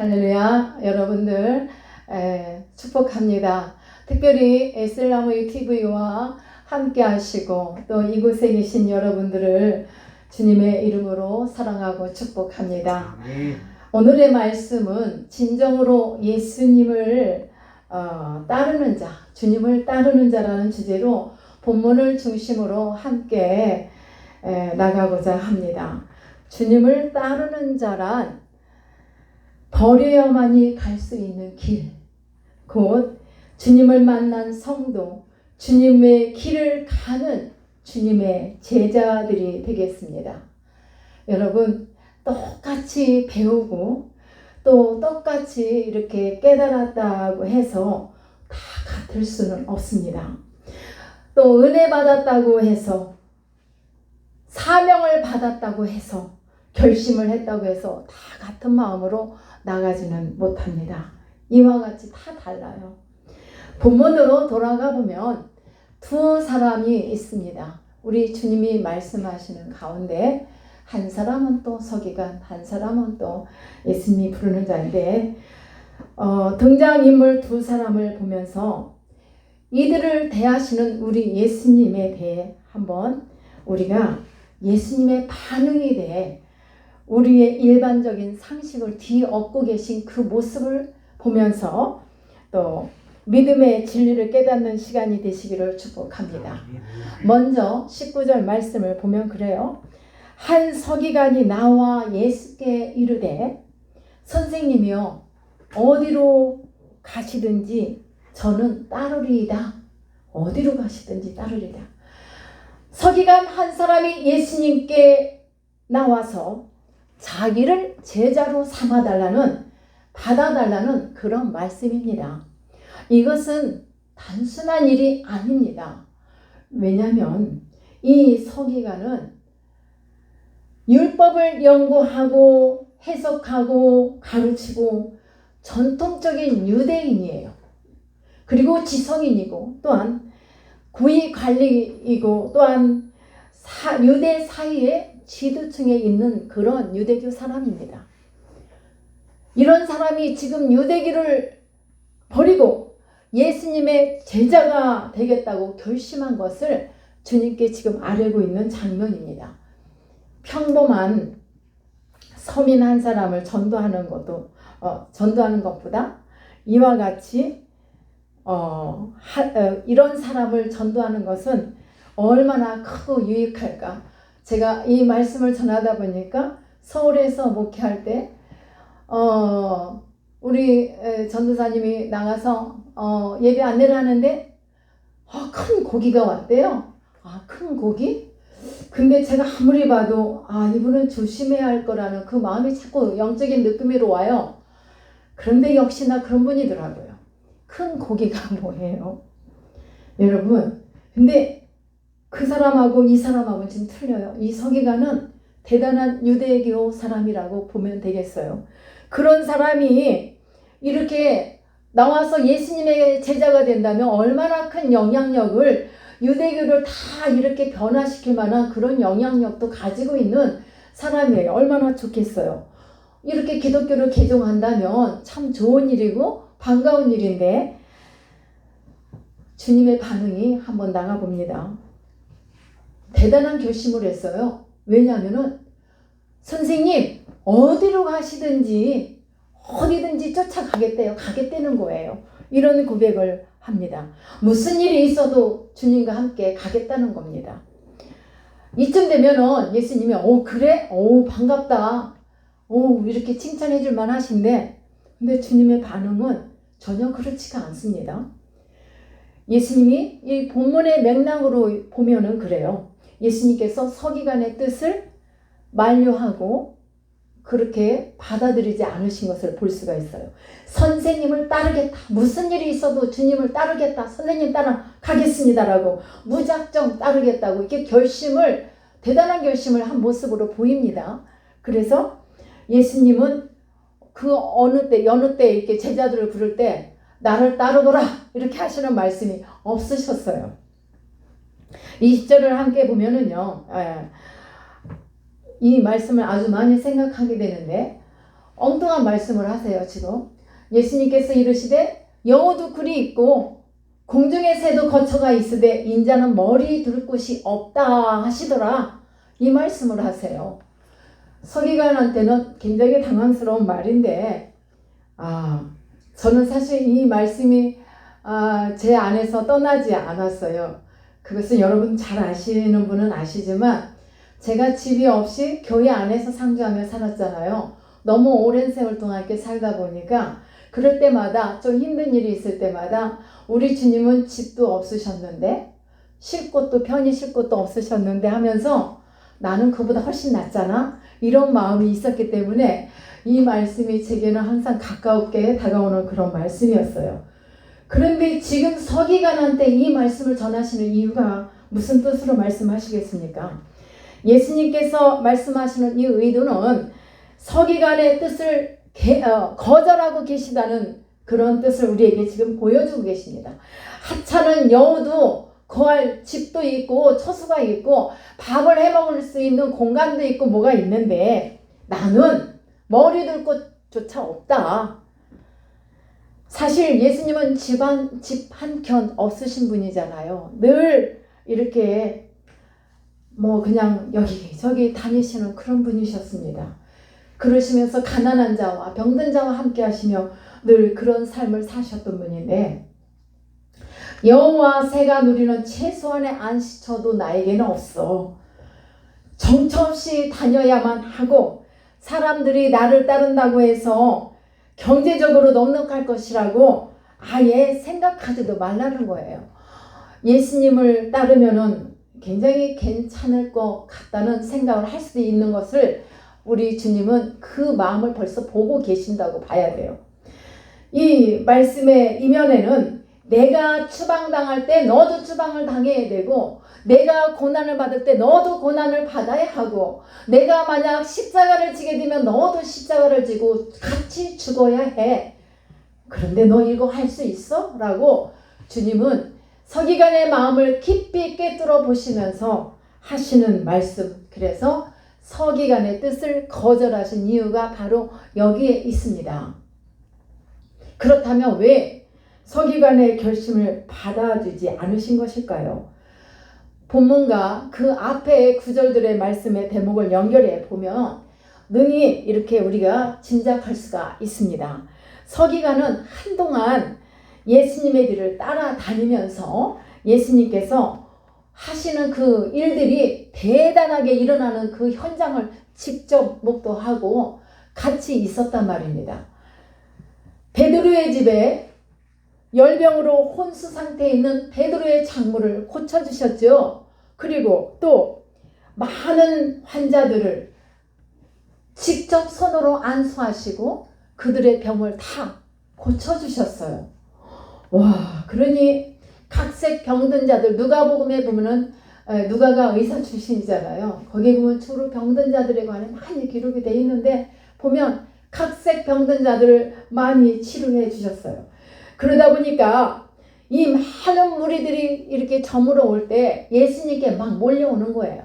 할렐루야. 여러분들 축복합니다. 특별히 에슬라모이 TV와 함께 하시고 또 이곳에 계신 여러분들을 주님의 이름으로 사랑하고 축복합니다. 오늘의 말씀은 진정으로 예수님을 따르는 자, 주님을 따르는 자라는 주제로 본문을 중심으로 함께 나가고자 합니다. 주님을 따르는 자란 버려야만이 갈 수 있는 길, 곧 주님을 만난 성도, 주님의 길을 가는 주님의 제자들이 되겠습니다. 여러분, 똑같이 배우고 또 똑같이 이렇게 깨달았다고 해서 다 같을 수는 없습니다. 또 은혜 받았다고 해서, 사명을 받았다고 해서, 결심을 했다고 해서 다 같은 마음으로 나가지는 못합니다. 이와 같이 다 달라요. 본문으로 돌아가 보면 두 사람이 있습니다. 우리 주님이 말씀하시는 가운데 한 사람은 또 서기관, 한 사람은 또 예수님이 부르는 자인데 등장인물 두 사람을 보면서 이들을 대하시는 우리 예수님에 대해 한번 우리가 예수님의 반응에 대해 우리의 일반적인 상식을 뒤엎고 계신 그 모습을 보면서 또 믿음의 진리를 깨닫는 시간이 되시기를 축복합니다. 먼저 19절 말씀을 보면 그래요. 한 서기관이 나와 예수께 이르되 선생님이여 어디로 가시든지 저는 따르리이다. 어디로 가시든지 따르리이다. 서기관 한 사람이 예수님께 나와서 자기를 제자로 삼아달라는, 받아달라는 그런 말씀입니다. 이것은 단순한 일이 아닙니다. 왜냐하면 이 서기관은 율법을 연구하고 해석하고 가르치고 전통적인 유대인이에요. 그리고 지성인이고 또한 고위 관리이고 또한 유대 사이에 지도층에 있는 그런 유대교 사람입니다. 이런 사람이 지금 유대교를 버리고 예수님의 제자가 되겠다고 결심한 것을 주님께 지금 아뢰고 있는 장면입니다. 평범한 서민 한 사람을 전도하는 것보다 이와 같이 이런 사람을 전도하는 것은 얼마나 크고 유익할까. 제가 이 말씀을 전하다 보니까 서울에서 목회할 때 우리 전도사님이 나가서 예배 안내를 하는데 큰 고기가 왔대요. 큰 고기? 근데 제가 아무리 봐도 이분은 조심해야 할 거라는 그 마음이 자꾸 영적인 느낌으로 와요. 그런데 역시나 그런 분이더라고요. 큰 고기가 뭐예요? 여러분, 근데 그 사람하고 이 사람하고는 지금 틀려요. 이 서기관은 대단한 유대교 사람이라고 보면 되겠어요. 그런 사람이 이렇게 나와서 예수님의 제자가 된다면 얼마나 큰 영향력을, 유대교를 다 이렇게 변화시킬 만한 그런 영향력도 가지고 있는 사람이에요. 얼마나 좋겠어요. 이렇게 기독교를 개종한다면 참 좋은 일이고 반가운 일인데 주님의 반응이 한번 나가봅니다. 대단한 결심을 했어요. 왜냐하면 선생님 어디로 가시든지 어디든지 쫓아가겠대요. 가겠다는 거예요. 이런 고백을 합니다. 무슨 일이 있어도 주님과 함께 가겠다는 겁니다. 이쯤 되면은 예수님이 그래? 반갑다. 이렇게 칭찬해 줄 만하신데 근데 주님의 반응은 전혀 그렇지가 않습니다. 예수님이 이 본문의 맥락으로 보면은 그래요. 예수님께서 서기관의 뜻을 만류하고 그렇게 받아들이지 않으신 것을 볼 수가 있어요. 선생님을 따르겠다. 무슨 일이 있어도 주님을 따르겠다. 선생님 따라가겠습니다라고 무작정 따르겠다고 이렇게 대단한 결심을 한 모습으로 보입니다. 그래서 예수님은 그 여느 때 이렇게 제자들을 부를 때 나를 따르거라 이렇게 하시는 말씀이 없으셨어요. 20절을 함께 보면은요, 이 말씀을 아주 많이 생각하게 되는데 엉뚱한 말씀을 하세요. 지금 예수님께서 이르시되 여우도 굴이 있고 공중의 새도 거처가 있으되 인자는 머리 둘 곳이 없다 하시더라. 이 말씀을 하세요. 서기관한테는 굉장히 당황스러운 말인데 저는 사실 이 말씀이 제 안에서 떠나지 않았어요. 그것은 여러분 잘 아시는 분은 아시지만 제가 집이 없이 교회 안에서 상주하며 살았잖아요. 너무 오랜 세월 동안 이렇게 살다 보니까 그럴 때마다 좀 힘든 일이 있을 때마다 우리 주님은 집도 없으셨는데 쉴 곳도 편히 쉴 곳도 없으셨는데 하면서 나는 그보다 훨씬 낫잖아 이런 마음이 있었기 때문에 이 말씀이 제게는 항상 가까웠게 다가오는 그런 말씀이었어요. 그런데 지금 서기관한테 이 말씀을 전하시는 이유가 무슨 뜻으로 말씀하시겠습니까? 예수님께서 말씀하시는 이 의도는 서기관의 뜻을 거절하고 계시다는 그런 뜻을 우리에게 지금 보여주고 계십니다. 하찮은 여우도 거할 집도 있고 처수가 있고 밥을 해먹을 수 있는 공간도 있고 뭐가 있는데 나는 머리 둘 곳조차 없다. 사실 예수님은 집 한 켠 없으신 분이잖아요. 늘 이렇게 그냥 여기저기 다니시는 그런 분이셨습니다. 그러시면서 가난한 자와 병든 자와 함께 하시며 늘 그런 삶을 사셨던 분인데 여우와 새가 누리는 최소한의 안식처도 나에게는 없어. 정처 없이 다녀야만 하고 사람들이 나를 따른다고 해서 경제적으로 넉넉할 것이라고 아예 생각하지도 말라는 거예요. 예수님을 따르면은 굉장히 괜찮을 것 같다는 생각을 할 수도 있는 것을 우리 주님은 그 마음을 벌써 보고 계신다고 봐야 돼요. 이 말씀의 이면에는 내가 추방당할 때 너도 추방을 당해야 되고 내가 고난을 받을 때 너도 고난을 받아야 하고 내가 만약 십자가를 지게 되면 너도 십자가를 지고 같이 죽어야 해. 그런데 너 이거 할 수 있어? 라고 주님은 서기관의 마음을 깊이 꿰뚫어 보시면서 하시는 말씀. 그래서 서기관의 뜻을 거절하신 이유가 바로 여기에 있습니다. 그렇다면 왜 서기관의 결심을 받아주지 않으신 것일까요? 본문과 그 앞의 구절들의 말씀의 대목을 연결해 보면 능히 이렇게 우리가 짐작할 수가 있습니다. 서기관은 한동안 예수님의 길을 따라다니면서 예수님께서 하시는 그 일들이 대단하게 일어나는 그 현장을 직접 목도하고 같이 있었단 말입니다. 베드로의 집에 열병으로 혼수 상태에 있는 베드로의 장모를 고쳐주셨죠. 그리고 또 많은 환자들을 직접 손으로 안수하시고 그들의 병을 다 고쳐주셨어요. 와, 그러니 각색 병든 자들, 누가복음에 보면은 누가가 의사 출신이잖아요. 거기에 보면 주로 병든 자들에 관해 많이 기록이 되어 있는데 보면 각색 병든 자들을 많이 치료해 주셨어요. 그러다 보니까 이 많은 무리들이 이렇게 저물어 올 때 예수님께 막 몰려오는 거예요.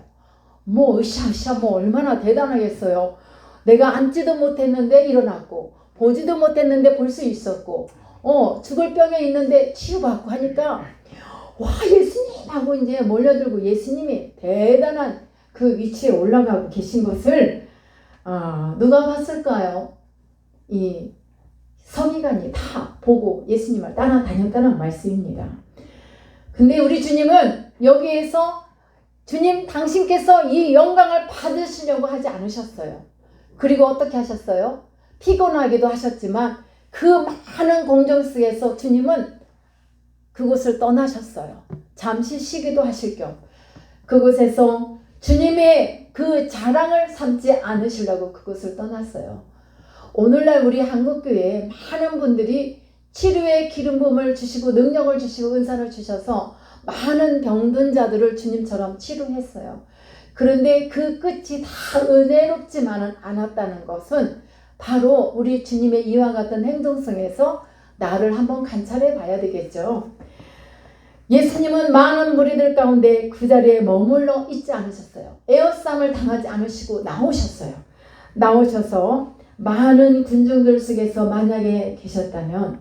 으쌰으쌰 얼마나 대단하겠어요. 내가 앉지도 못했는데 일어났고 보지도 못했는데 볼 수 있었고 죽을 병에 있는데 치유받고 하니까 와 예수님 하고 이제 몰려들고 예수님이 대단한 그 위치에 올라가고 계신 것을 누가 봤을까요? 이 서기관이 다 보고 예수님을 따라다녔다는 말씀입니다. 근데 우리 주님은 여기에서 주님 당신께서 이 영광을 받으시려고 하지 않으셨어요. 그리고 어떻게 하셨어요? 피곤하기도 하셨지만 그 많은 공정 속에서 주님은 그곳을 떠나셨어요. 잠시 쉬기도 하실 겸 그곳에서 주님의 그 자랑을 삼지 않으시려고 그곳을 떠났어요. 오늘날 우리 한국교회에 많은 분들이 치료의 기름 부음을 주시고 능력을 주시고 은사를 주셔서 많은 병든 자들을 주님처럼 치료했어요. 그런데 그 끝이 다 은혜롭지만은 않았다는 것은 바로 우리 주님의 이와 같은 행동 속에서 나를 한번 관찰해 봐야 되겠죠. 예수님은 많은 무리들 가운데 그 자리에 머물러 있지 않으셨어요. 에워싸움을 당하지 않으시고 나오셨어요. 나오셔서 많은 군중들 속에서 만약에 계셨다면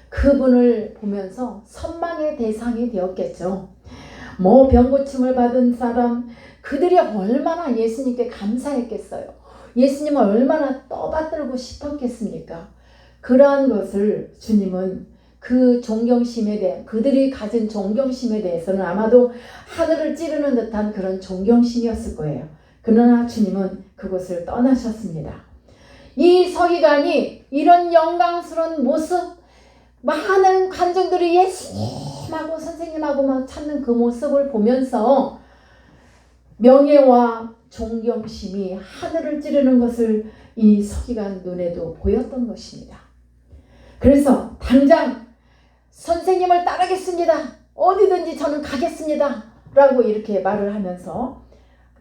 그분을 보면서 선망의 대상이 되었겠죠. 뭐 병고침을 받은 사람, 그들이 얼마나 예수님께 감사했겠어요. 예수님을 얼마나 떠받들고 싶었겠습니까? 그러한 것을 주님은 그 존경심에 대해, 그들이 가진 존경심에 대해서는 아마도 하늘을 찌르는 듯한 그런 존경심이었을 거예요. 그러나 주님은 그곳을 떠나셨습니다. 이 서기관이 이런 영광스러운 모습, 많은 관중들이 예수님하고 선생님하고 막 찾는 그 모습을 보면서 명예와 존경심이 하늘을 찌르는 것을 이 서기관 눈에도 보였던 것입니다. 그래서 당장 선생님을 따르겠습니다. 어디든지 저는 가겠습니다. 라고 이렇게 말을 하면서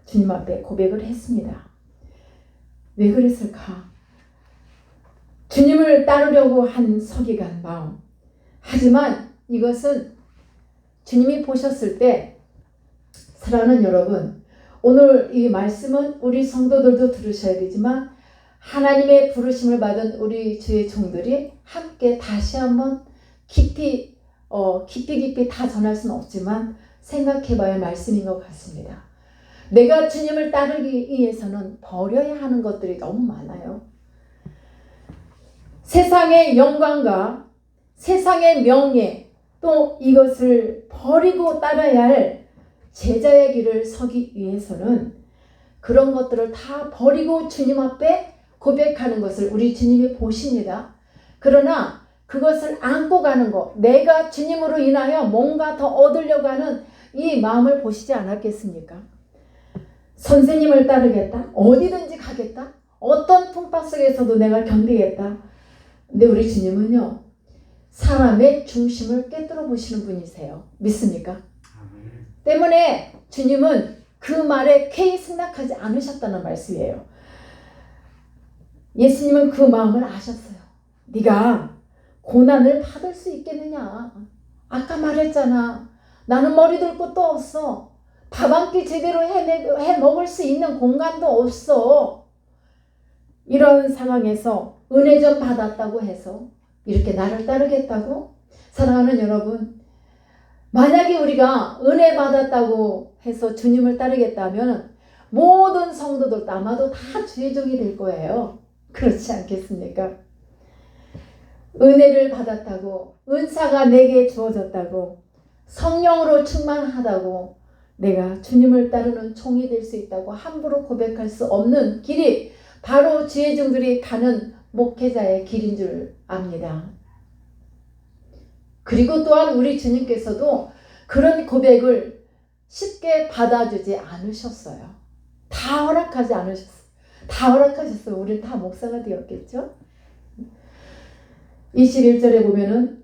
주님 앞에 고백을 했습니다. 왜 그랬을까? 주님을 따르려고 한 서기관 마음. 하지만 이것은 주님이 보셨을 때, 사랑하는 여러분, 오늘 이 말씀은 우리 성도들도 들으셔야 되지만 하나님의 부르심을 받은 우리 주의 종들이 함께 다시 한번 깊이 다 전할 수는 없지만 생각해봐야 할 말씀인 것 같습니다. 내가 주님을 따르기 위해서는 버려야 하는 것들이 너무 많아요. 세상의 영광과 세상의 명예, 또 이것을 버리고 따라야 할 제자의 길을 서기 위해서는 그런 것들을 다 버리고 주님 앞에 고백하는 것을 우리 주님이 보십니다. 그러나 그것을 안고 가는 것, 내가 주님으로 인하여 뭔가 더 얻으려고 하는 이 마음을 보시지 않았겠습니까? 선생님을 따르겠다, 어디든지 가겠다, 어떤 풍파 속에서도 내가 견디겠다. 근데 우리 주님은요, 사람의 중심을 꿰뚫어 보시는 분이세요. 믿습니까? 때문에 주님은 그 말에 쾌히 승낙하지 않으셨다는 말씀이에요. 예수님은 그 마음을 아셨어요. 네가 고난을 받을 수 있겠느냐? 아까 말했잖아. 나는 머리 들 곳도 없어. 밥 한 끼 제대로 해 먹을 수 있는 공간도 없어. 이런 상황에서 은혜 좀 받았다고 해서 이렇게 나를 따르겠다고? 사랑하는 여러분, 만약에 우리가 은혜 받았다고 해서 주님을 따르겠다면 모든 성도들도 아마도 다 주의 종이 될 거예요. 그렇지 않겠습니까? 은혜를 받았다고, 은사가 내게 주어졌다고, 성령으로 충만하다고 내가 주님을 따르는 종이 될 수 있다고 함부로 고백할 수 없는 길이 바로 주의 종들이 가는 목회자의 길인 줄 압니다. 그리고 또한 우리 주님께서도 그런 고백을 쉽게 받아주지 않으셨어요. 다 허락하지 않으셨어요. 다 허락하셨어요. 우리 다 목사가 되었겠죠? 21절에 보면은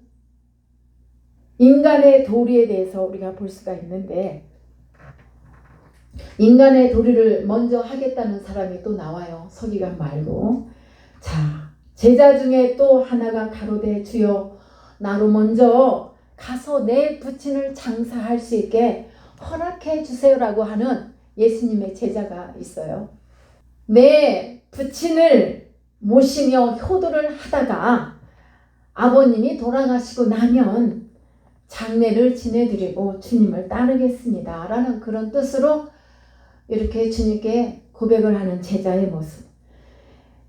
인간의 도리에 대해서 우리가 볼 수가 있는데, 인간의 도리를 먼저 하겠다는 사람이 또 나와요. 서기관 말고. 자, 제자 중에 또 하나가 가로되 주여 나로 먼저 가서 내 부친을 장사할 수 있게 허락해 주세요라고 하는 예수님의 제자가 있어요. 내 부친을 모시며 효도를 하다가 아버님이 돌아가시고 나면 장례를 지내드리고 주님을 따르겠습니다 라는 그런 뜻으로 이렇게 주님께 고백을 하는 제자의 모습.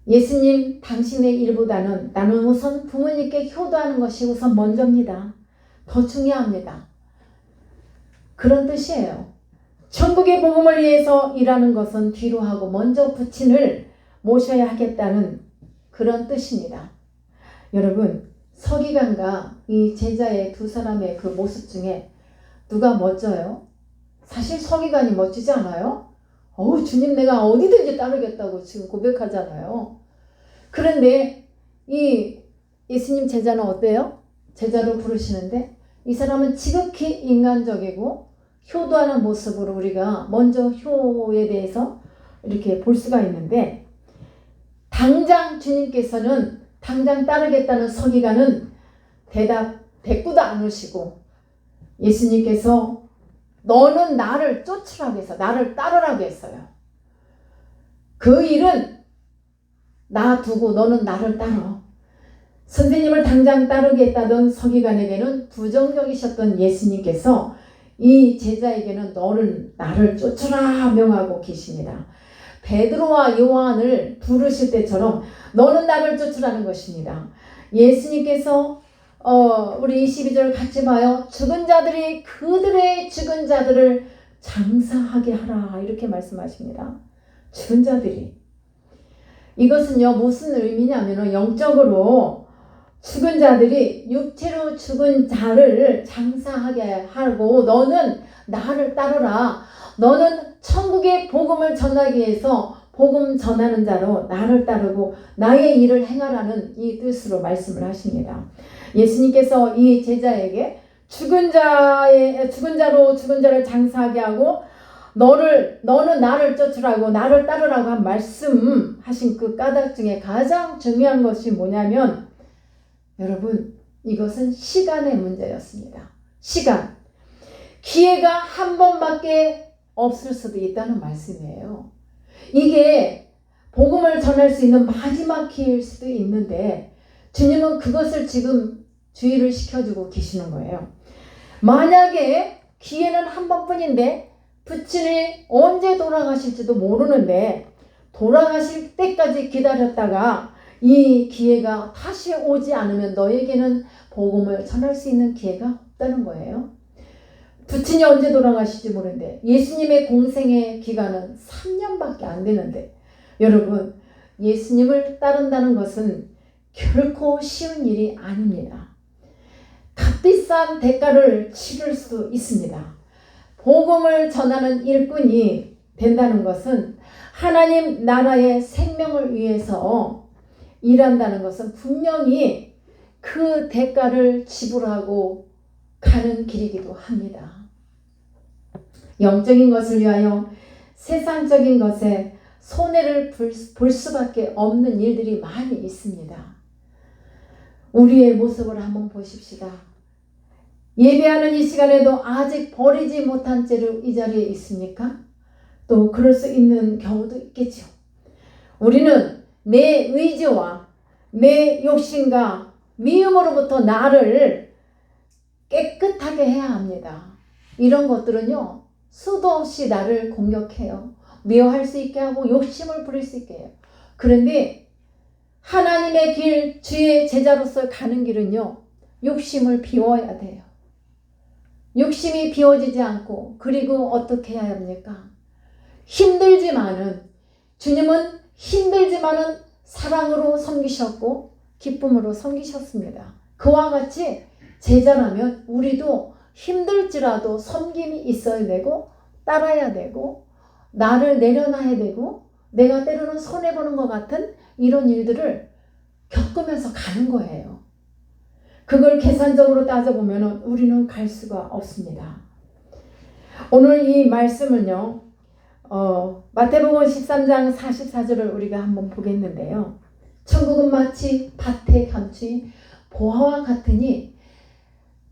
예수님, 당신의 일보다는 나는 우선 부모님께 효도하는 것이 우선 먼저입니다. 더 중요합니다. 그런 뜻이에요. 천국의 복음을 위해서 일하는 것은 뒤로 하고 먼저 부친을 모셔야 하겠다는 그런 뜻입니다. 여러분, 서기관과 이 제자의 두 사람의 그 모습 중에 누가 멋져요? 사실 서기관이 멋지지 않아요? 주님 내가 어디든지 따르겠다고 지금 고백하잖아요. 그런데 이 예수님 제자는 어때요? 제자로 부르시는데 이 사람은 지극히 인간적이고 효도하는 모습으로 우리가 먼저 효에 대해서 이렇게 볼 수가 있는데, 당장 주님께서는 당장 따르겠다는 서기관은 대꾸도 않으시고 예수님께서 너는 나를 쫓으라고 해서 나를 따르라고 했어요. 그 일은 놔두고 너는 나를 따라. 선생님을 당장 따르겠다던 서기관에게는 부정적이셨던 예수님께서 이 제자에게는 너는 나를 쫓으라 명하고 계십니다. 베드로와 요한을 부르실 때처럼 너는 나를 쫓으라는 것입니다. 예수님께서 우리 22절 같이 봐요. 죽은 자들이 그들의 죽은 자들을 장사하게 하라 이렇게 말씀하십니다. 죽은 자들이. 이것은요 무슨 의미냐면 영적으로 죽은 자들이 육체로 죽은 자를 장사하게 하고 너는 나를 따르라. 너는 천국의 복음을 전하기 위해서 복음 전하는 자로 나를 따르고 나의 일을 행하라는 이 뜻으로 말씀을 하십니다. 예수님께서 이 제자에게 죽은 자로 죽은 자를 장사하게 하고 너는 나를 쫓으라고 나를 따르라고 한 말씀하신 그 까닭 중에 가장 중요한 것이 뭐냐면 여러분 이것은 시간의 문제였습니다. 시간. 기회가 한 번밖에 없을 수도 있다는 말씀이에요. 이게 복음을 전할 수 있는 마지막 기회일 수도 있는데 주님은 그것을 지금 주의를 시켜주고 계시는 거예요. 만약에 기회는 한 번뿐인데 부친이 언제 돌아가실지도 모르는데 돌아가실 때까지 기다렸다가 이 기회가 다시 오지 않으면 너에게는 복음을 전할 수 있는 기회가 없다는 거예요. 부친이 언제 돌아가실지 모르는데 예수님의 공생의 기간은 3년밖에 안 되는데 여러분 예수님을 따른다는 것은 결코 쉬운 일이 아닙니다. 값비싼 대가를 치를 수도 있습니다. 복음을 전하는 일꾼이 된다는 것은 하나님 나라의 생명을 위해서 일한다는 것은 분명히 그 대가를 지불하고 가는 길이기도 합니다. 영적인 것을 위하여 세상적인 것에 손해를 볼 수밖에 없는 일들이 많이 있습니다. 우리의 모습을 한번 보십시다. 예배하는 이 시간에도 아직 버리지 못한 채로 이 자리에 있습니까? 또 그럴 수 있는 경우도 있겠죠. 우리는 내 의지와 내 욕심과 미움으로부터 나를 깨끗하게 해야 합니다. 이런 것들은요 수도 없이 나를 공격해요. 미워할 수 있게 하고 욕심을 부릴 수 있게 해요. 그런데 하나님의 길, 주의 제자로서 가는 길은요 욕심을 비워야 돼요. 욕심이 비워지지 않고 그리고 어떻게 해야 합니까? 힘들지만은 주님은 힘들지만은 사랑으로 섬기셨고 기쁨으로 섬기셨습니다. 그와 같이 제자라면 우리도 힘들지라도 섬김이 있어야 되고 따라야 되고 나를 내려놔야 되고 내가 때로는 손해보는 것 같은 이런 일들을 겪으면서 가는 거예요. 그걸 계산적으로 따져보면 우리는 갈 수가 없습니다. 오늘 이 말씀은요 마태복음 13장 44절을 우리가 한번 보겠는데요. 천국은 마치 밭에 감추인 보화와 같으니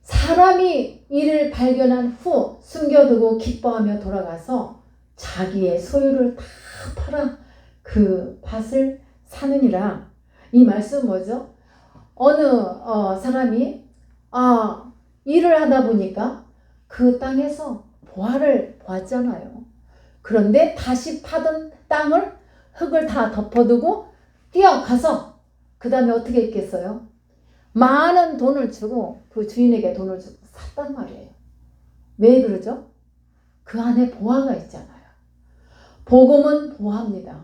사람이 이를 발견한 후 숨겨두고 기뻐하며 돌아가서 자기의 소유를 다 팔아 그 밭을 사느니라. 이 말씀은 뭐죠? 어느 사람이 일을 하다 보니까 그 땅에서 보화를 보았잖아요. 그런데 다시 파던 땅을 흙을 다 덮어두고 뛰어가서 그 다음에 어떻게 했겠어요? 많은 돈을 주고 그 주인에게 돈을 주고 샀단 말이에요. 왜 그러죠? 그 안에 보화가 있잖아요. 복음은 보화입니다.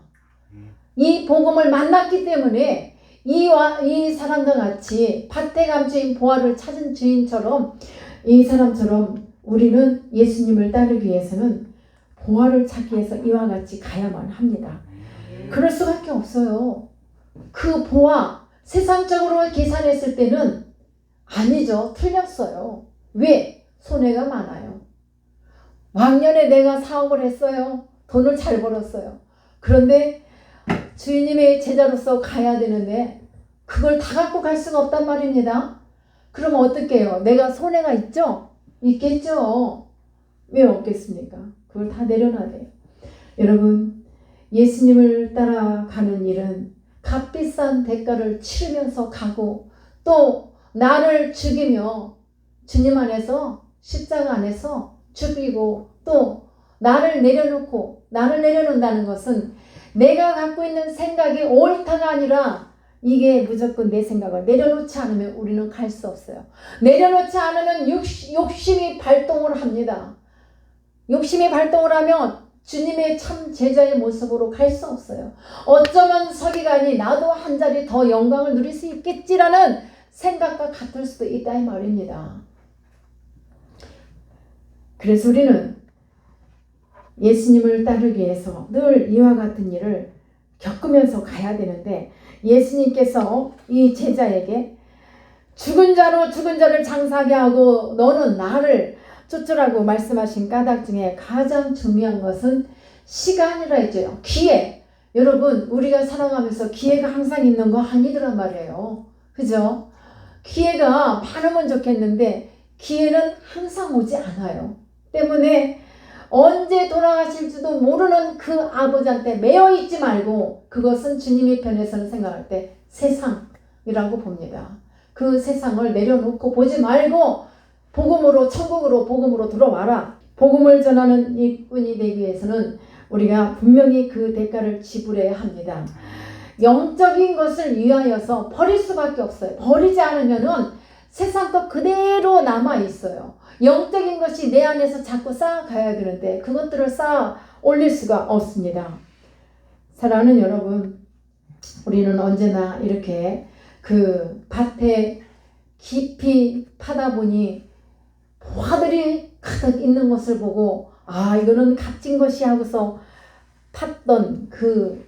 이 복음을 만났기 때문에 이 사람과 같이 밭에 감추인 보화를 찾은 주인처럼 이 사람처럼 우리는 예수님을 따르기 위해서는 보화를 찾기 위해서 이와 같이 가야만 합니다. 그럴 수밖에 없어요. 그 보화 세상적으로 계산했을 때는 아니죠. 틀렸어요. 왜? 손해가 많아요. 왕년에 내가 사업을 했어요. 돈을 잘 벌었어요. 그런데 주인님의 제자로서 가야 되는데 그걸 다 갖고 갈 수가 없단 말입니다. 그러면 어떻게 해요? 내가 손해가 있죠? 있겠죠. 왜 없겠습니까? 그걸 다 내려놔야 돼요. 여러분 예수님을 따라가는 일은 값비싼 대가를 치르면서 가고 또 나를 죽이며 주님 안에서 십자가 안에서 죽이고 또 나를 내려놓는다는 것은 내가 갖고 있는 생각이 옳다가 아니라 이게 무조건 내 생각을 내려놓지 않으면 우리는 갈 수 없어요. 내려놓지 않으면 욕심이 발동을 합니다. 욕심이 발동을 하면 주님의 참 제자의 모습으로 갈 수 없어요. 어쩌면 서기관이 나도 한 자리 더 영광을 누릴 수 있겠지라는 생각과 같을 수도 있다 이 말입니다. 그래서 우리는 예수님을 따르기 위해서 늘 이와 같은 일을 겪으면서 가야 되는데 예수님께서 이 제자에게 죽은 자로 죽은 자를 장사하게 하고 너는 나를 쫓으라고 말씀하신 까닭 중에 가장 중요한 것은 시간이라 했죠. 기회. 여러분 우리가 살아가면서 기회가 항상 있는 거 아니더란 말이에요. 그죠? 기회가 많으면 좋겠는데 기회는 항상 오지 않아요. 때문에 언제 돌아가실지도 모르는 그 아버지한테 매여 있지 말고 그것은 주님의 편에서는 생각할 때 세상이라고 봅니다. 그 세상을 내려놓고 보지 말고 복음으로 천국으로 복음으로 들어와라. 복음을 전하는 일꾼이 되기 위해서는 우리가 분명히 그 대가를 지불해야 합니다. 영적인 것을 위하여서 버릴 수밖에 없어요. 버리지 않으면은 세상도 그대로 남아 있어요. 영적인 것이 내 안에서 자꾸 쌓아가야 되는데 그것들을 쌓아 올릴 수가 없습니다. 사랑하는 여러분, 우리는 언제나 이렇게 그 밭에 깊이 파다 보니 보화들이 가득 있는 것을 보고 아 이거는 값진 것이 하고서 팠던 그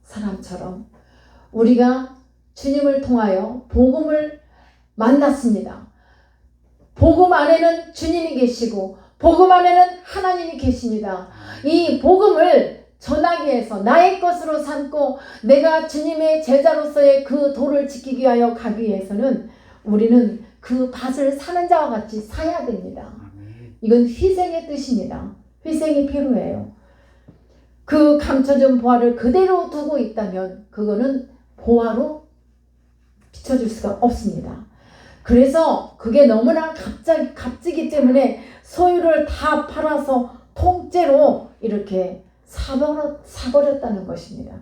사람처럼 우리가 주님을 통하여 복음을 만났습니다. 복음 안에는 주님이 계시고 복음 안에는 하나님이 계십니다. 이 복음을 전하기 위해서 나의 것으로 삼고 내가 주님의 제자로서의 그 도를 지키기 위하여 가기 위해서는 우리는 그 밭을 사는 자와 같이 사야 됩니다. 이건 희생의 뜻입니다. 희생이 필요해요. 그 감춰진 보화를 그대로 두고 있다면 그거는 보화로 비춰줄 수가 없습니다. 그래서 그게 너무나 값지기 때문에 소유를 다 팔아서 통째로 이렇게 사버렸다는 것입니다.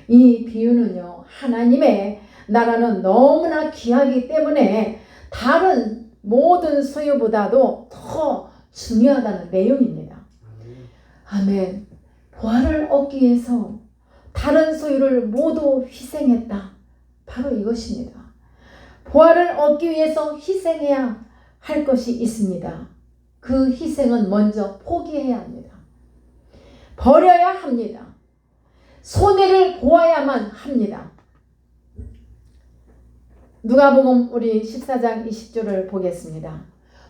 이 비유는요, 하나님의 나라는 너무나 귀하기 때문에 다른 모든 소유보다도 더 중요하다는 내용입니다. 아멘. 보화를 얻기 위해서 다른 소유를 모두 희생했다. 바로 이것입니다. 보화를 얻기 위해서 희생해야 할 것이 있습니다. 그 희생은 먼저 포기해야 합니다. 버려야 합니다. 손해를 보아야만 합니다. 누가복음 우리 14장 20절을 보겠습니다.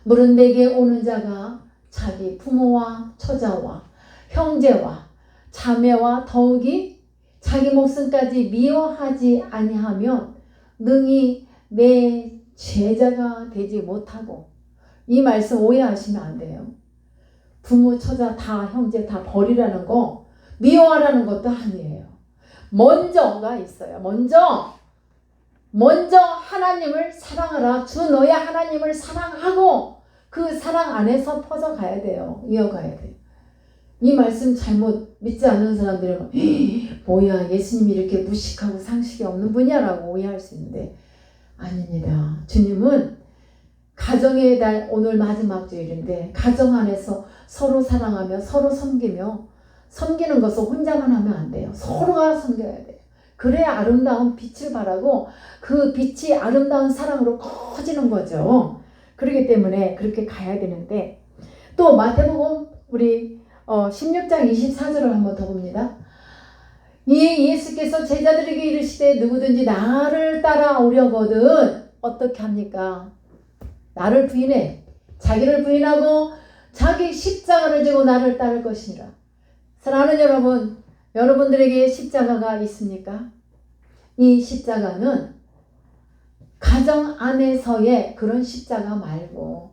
물은 내게 오는 자가 자기 부모와 처자와 형제와 자매와 더욱이 자기 목숨까지 미워하지 아니하면 능히 내 제자가 되지 못하고. 이 말씀 오해하시면 안 돼요. 부모, 처자, 다 형제 다 버리라는 거 미워하라는 것도 아니에요. 먼저가 있어요. 먼저 하나님을 사랑하라. 주 너의 하나님을 사랑하고 그 사랑 안에서 퍼져가야 돼요. 이어가야 돼요. 이 말씀 잘못 믿지 않는 사람들은 뭐야 예수님이 이렇게 무식하고 상식이 없는 분이야 라고 오해할 수 있는데 아닙니다. 주님은 가정의 달 오늘 마지막 주일인데 가정 안에서 서로 사랑하며 서로 섬기며 섬기는 것을 혼자만 하면 안 돼요. 서로가 섬겨야 돼요. 그래야 아름다운 빛을 발하고 그 빛이 아름다운 사랑으로 커지는 거죠. 그렇기 때문에 그렇게 가야 되는데 또 마태복음 우리 16장 24절을 한번 더 봅니다. 이 예수께서 제자들에게 이르시되 누구든지 나를 따라오려거든 어떻게 합니까? 나를 부인해. 자기를 부인하고 자기 십자가를 지고 나를 따를 것이니라. 사랑하는 여러분, 여러분들에게 십자가가 있습니까? 이 십자가는 가정 안에서의 그런 십자가 말고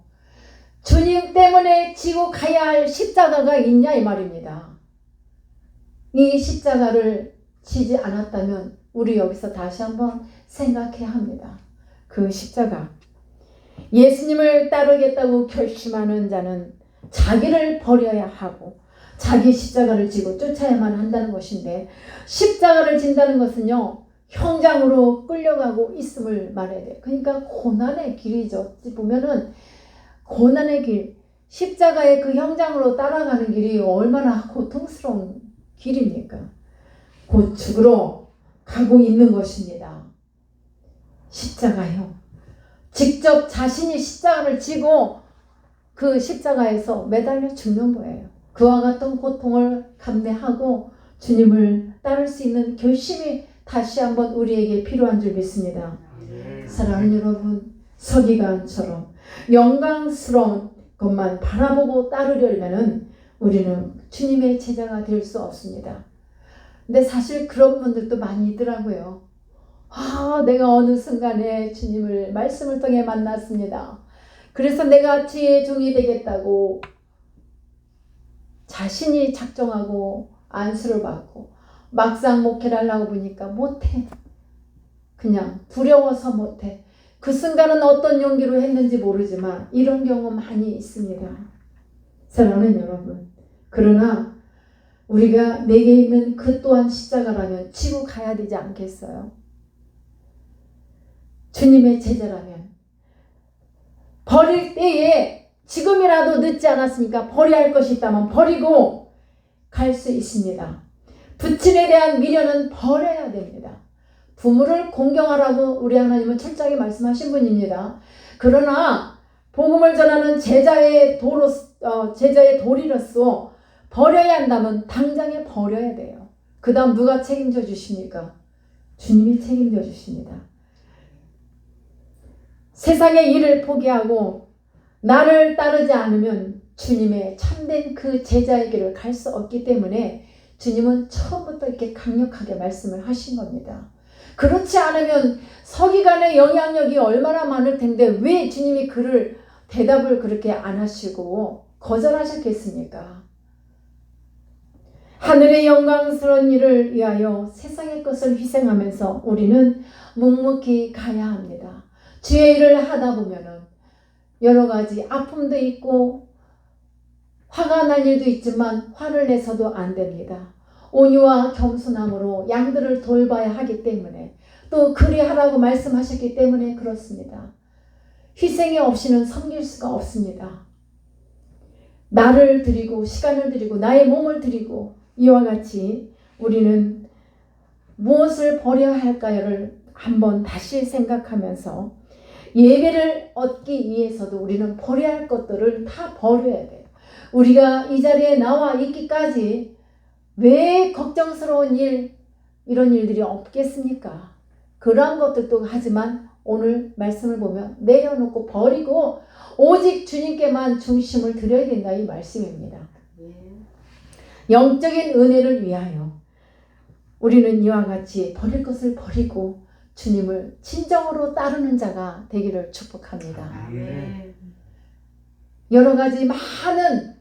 주님 때문에 지고 가야 할 십자가가 있냐 이 말입니다. 이 십자가를 지지 않았다면 우리 여기서 다시 한번 생각해야 합니다. 그 십자가. 예수님을 따르겠다고 결심하는 자는 자기를 버려야 하고 자기 십자가를 지고 쫓아야만 한다는 것인데, 십자가를 진다는 것은요, 형장으로 끌려가고 있음을 말해야 돼요. 그러니까 고난의 길이죠. 어찌 보면은 고난의 길, 십자가의 그 형장으로 따라가는 길이 얼마나 고통스러운 길입니까? 곧 죽으러 가고 있는 것입니다. 십자가요. 직접 자신이 십자가를 지고 그 십자가에서 매달려 죽는 거예요. 그와 같은 고통을 감내하고 주님을 따를 수 있는 결심이 다시 한번 우리에게 필요한 줄 믿습니다. 사랑하는 여러분, 서기관처럼 영광스러운 것만 바라보고 따르려면 우리는 주님의 제자가 될 수 없습니다. 근데 사실 그런 분들도 많이 있더라고요. 내가 어느 순간에 주님을 말씀을 통해 만났습니다. 그래서 내가 주의 종이 되겠다고 자신이 작정하고 안수를 받고 막상 목회를 하려고 보니까 못해. 그냥 두려워서 못해. 그 순간은 어떤 용기로 했는지 모르지만 이런 경우 많이 있습니다. 사랑하는 여러분, 그러나 우리가 내게 있는 그 또한 십자가라면 지고 가야 되지 않겠어요? 주님의 제자라면 버릴 때에 지금이라도 늦지 않았으니까 버려야 할 것이 있다면 버리고 갈 수 있습니다. 부친에 대한 미련은 버려야 됩니다. 부모를 공경하라고 우리 하나님은 철저하게 말씀하신 분입니다. 그러나 복음을 전하는 제자의 도리로서 버려야 한다면 당장에 버려야 돼요. 그 다음 누가 책임져 주십니까? 주님이 책임져 주십니다. 세상의 일을 포기하고 나를 따르지 않으면 주님의 참된 그 제자의 길을 갈 수 없기 때문에 주님은 처음부터 이렇게 강력하게 말씀을 하신 겁니다. 그렇지 않으면 서기관의 영향력이 얼마나 많을 텐데 왜 주님이 대답을 그렇게 안 하시고 거절하셨겠습니까? 하늘의 영광스러운 일을 위하여 세상의 것을 희생하면서 우리는 묵묵히 가야 합니다. 주의 일을 하다 보면은 여러 가지 아픔도 있고 화가 날 일도 있지만 화를 내서도 안 됩니다. 온유와 겸손함으로 양들을 돌봐야 하기 때문에 또 그리하라고 말씀하셨기 때문에 그렇습니다. 희생이 없이는 섬길 수가 없습니다. 나를 드리고 시간을 드리고 나의 몸을 드리고 이와 같이 우리는 무엇을 버려야 할까요를 한번 다시 생각하면서 예배를 얻기 위해서도 우리는 버려야 할 것들을 다 버려야 돼요. 우리가 이 자리에 나와 있기까지 왜 걱정스러운 이런 일들이 없겠습니까? 그러한 것들도 하지만 오늘 말씀을 보면 내려놓고 버리고 오직 주님께만 중심을 드려야 된다 이 말씀입니다. 영적인 은혜를 위하여 우리는 이와 같이 버릴 것을 버리고 주님을 진정으로 따르는 자가 되기를 축복합니다. 여러 가지 많은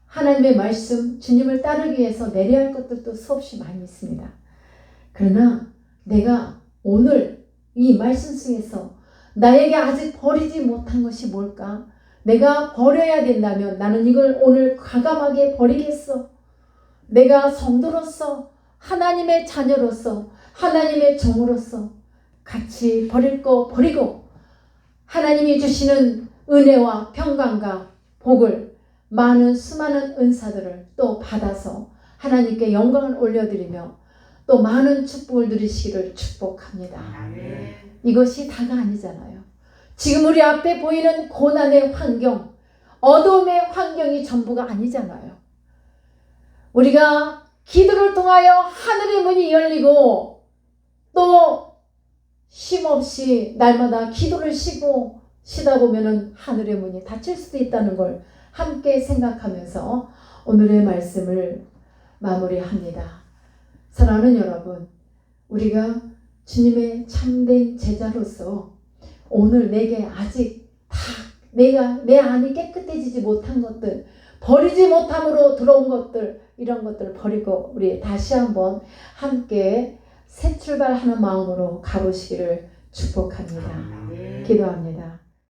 하나님의 말씀, 주님을 따르기 위해서 내려야 할 것들도 수없이 많이 있습니다. 그러나 내가 오늘 이 말씀 속에서 나에게 아직 버리지 못한 것이 뭘까? 내가 버려야 된다면 나는 이걸 오늘 과감하게 버리겠어. 내가 성도로서 하나님의 자녀로서 하나님의 종으로서 같이 버릴 거 버리고 하나님이 주시는 은혜와 평강과 복을 수많은 은사들을 또 받아서 하나님께 영광을 올려드리며 또 많은 축복을 누리시기를 축복합니다. 이것이 다가 아니잖아요. 지금 우리 앞에 보이는 고난의 환경, 어둠의 환경이 전부가 아니잖아요. 우리가 기도를 통하여 하늘의 문이 열리고 또 쉼없이 날마다 기도를 쉬다 보면은 하늘의 문이 닫힐 수도 있다는 걸 함께 생각하면서 오늘의 말씀을 마무리합니다. 사랑하는 여러분, 우리가 주님의 참된 제자로서 오늘 내게 아직 내 안이 깨끗해지지 못한 것들, 버리지 못함으로 들어온 것들, 이런 것들을 버리고 우리 다시 한번 함께 새 출발하는 마음으로 가보시기를 축복합니다. 기도합니다.